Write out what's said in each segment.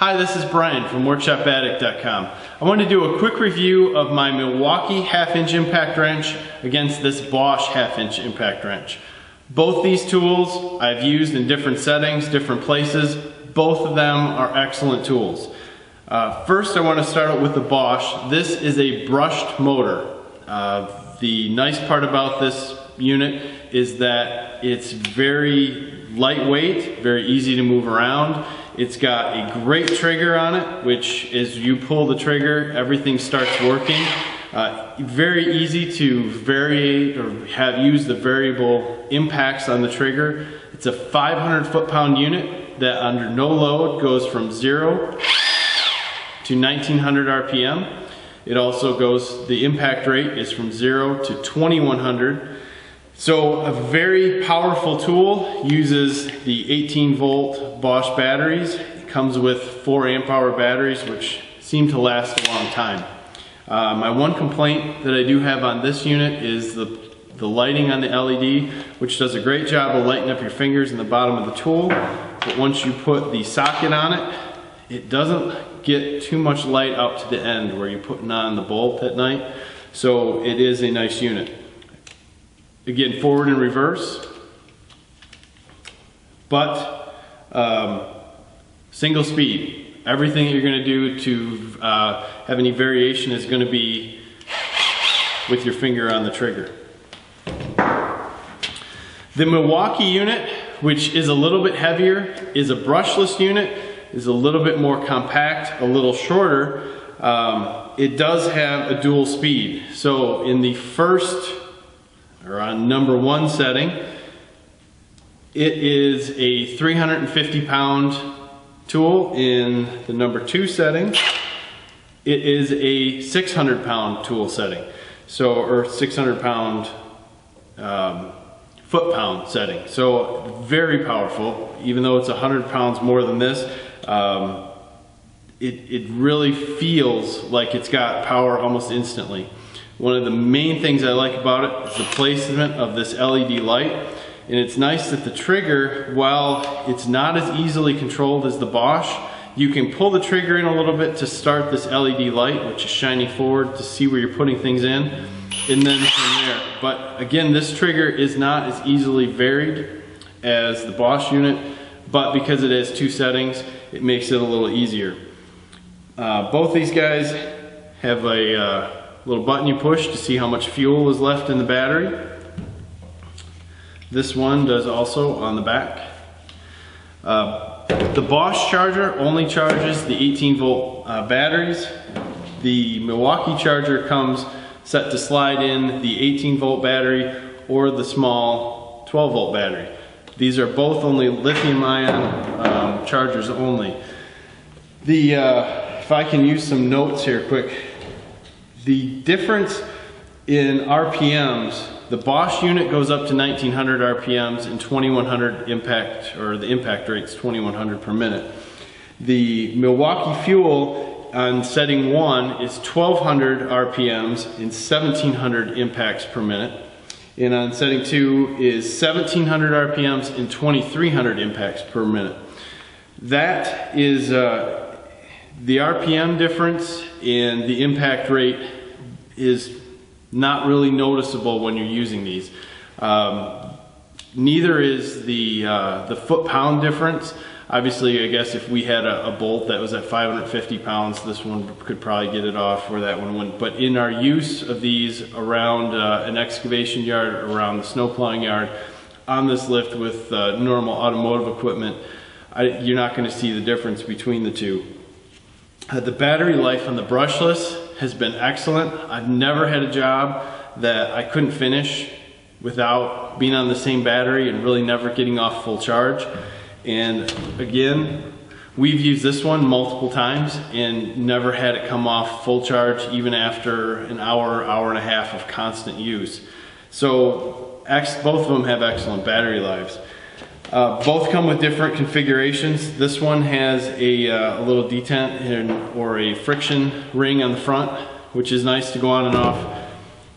Hi, this is Brian from WorkshopAddict.com. I want to do a quick review of my Milwaukee half-inch impact wrench against this Bosch half-inch impact wrench. Both these tools I've used in different settings, different places. Both of them are excellent tools. First, I want to start out with the Bosch. This is a brushed motor. The nice part about this unit is that it's very lightweight, very easy to move around. It's got a great trigger on it, which as you pull the trigger, everything starts working. Very easy to vary or use the variable impacts on the trigger. It's a 500 foot-pound unit that under no load goes from 0 to 1900 RPM. It also goes, the impact rate is from 0 to 2100. So a very powerful tool, uses the 18 volt Bosch batteries. It comes with 4 amp hour batteries, which seem to last a long time. My one complaint that I do have on this unit is the lighting on the LED, which does a great job of lighting up your fingers in the bottom of the tool. But once you put the socket on it, it doesn't get too much light out to the end where you're putting on the bolt at night. So it is a nice unit. Again, forward and reverse, but single speed. Everything that you're going to do to have any variation is going to be with your finger on the trigger. The Milwaukee unit, which is a little bit heavier, is a brushless unit, is a little bit more compact, a little shorter. It does have a dual speed. So in the first, or on number 1 setting, it is a 350 pound tool. In the number 2 setting, it is a 600 pound tool setting. So, or 600 pound foot-pound setting. So very powerful, even though it's 100 pounds more than this. It really feels like it's got power almost instantly. One of the main things I like about it is the placement of this LED light. And it's nice that the trigger, while it's not as easily controlled as the Bosch, you can pull the trigger in a little bit to start this LED light, which is shining forward to see where you're putting things in, and then from there. But again, this trigger is not as easily varied as the Bosch unit, but because it has 2 settings, it makes it a little easier. Both these guys have a little button you push to see how much fuel is left in the battery. This one does also on the back. The Bosch charger only charges the 18 volt batteries. The Milwaukee charger comes set to slide in the 18 volt battery or the small 12 volt battery. These are both only lithium ion chargers only. If I can use some notes here quick. The difference in RPMs, the Bosch unit goes up to 1900 RPMs and 2100 impact, or the impact rate's 2100 per minute. The Milwaukee Fuel on setting 1 is 1200 RPMs and 1700 impacts per minute. And on setting 2 is 1700 RPMs and 2300 impacts per minute. That is the RPM difference and the impact rate is not really noticeable when you're using these. Neither is the foot-pound difference. Obviously, I guess if we had a bolt that was at 550 pounds, this one could probably get it off where that one wouldn't. But in our use of these around an excavation yard, around the snow plowing yard, on this lift with normal automotive equipment, you're not going to see the difference between the two. The battery life on the brushless has been excellent. I've never had a job that I couldn't finish without being on the same battery and really never getting off full charge. And again, we've used this one multiple times and never had it come off full charge even after an hour, hour and a half of constant use. So both of them have excellent battery lives. Both come with different configurations. This one has a little detent or a friction ring on the front, which is nice to go on and off.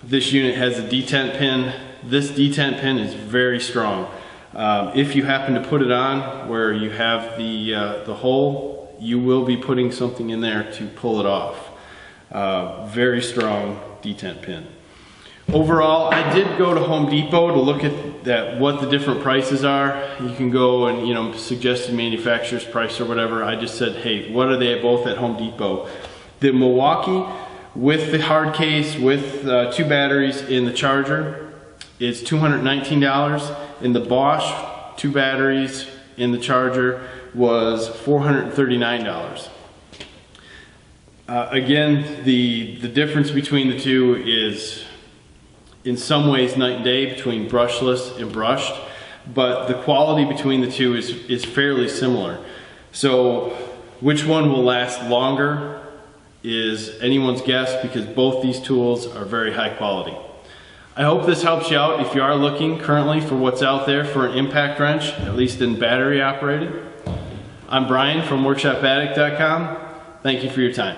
This unit has a detent pin. This detent pin is very strong. If you happen to put it on where you have the hole you will be putting something in there to pull it off. Very strong detent pin. Overall, I did go to Home Depot to look at what the different prices are. You can go and suggest a manufacturer's price or whatever. I just said, hey, what are they both at Home Depot? The Milwaukee with the hard case with 2 batteries in the charger is $219, and the Bosch 2 batteries in the charger was $439. Again, the difference between the two is in some ways night and day between brushless and brushed, but the quality between the two is fairly similar. So which one will last longer is anyone's guess, because both these tools are very high quality. I hope this helps you out if you are looking currently for what's out there for an impact wrench, at least in battery operated. I'm Brian from WorkshopAddict.com. Thank you for your time.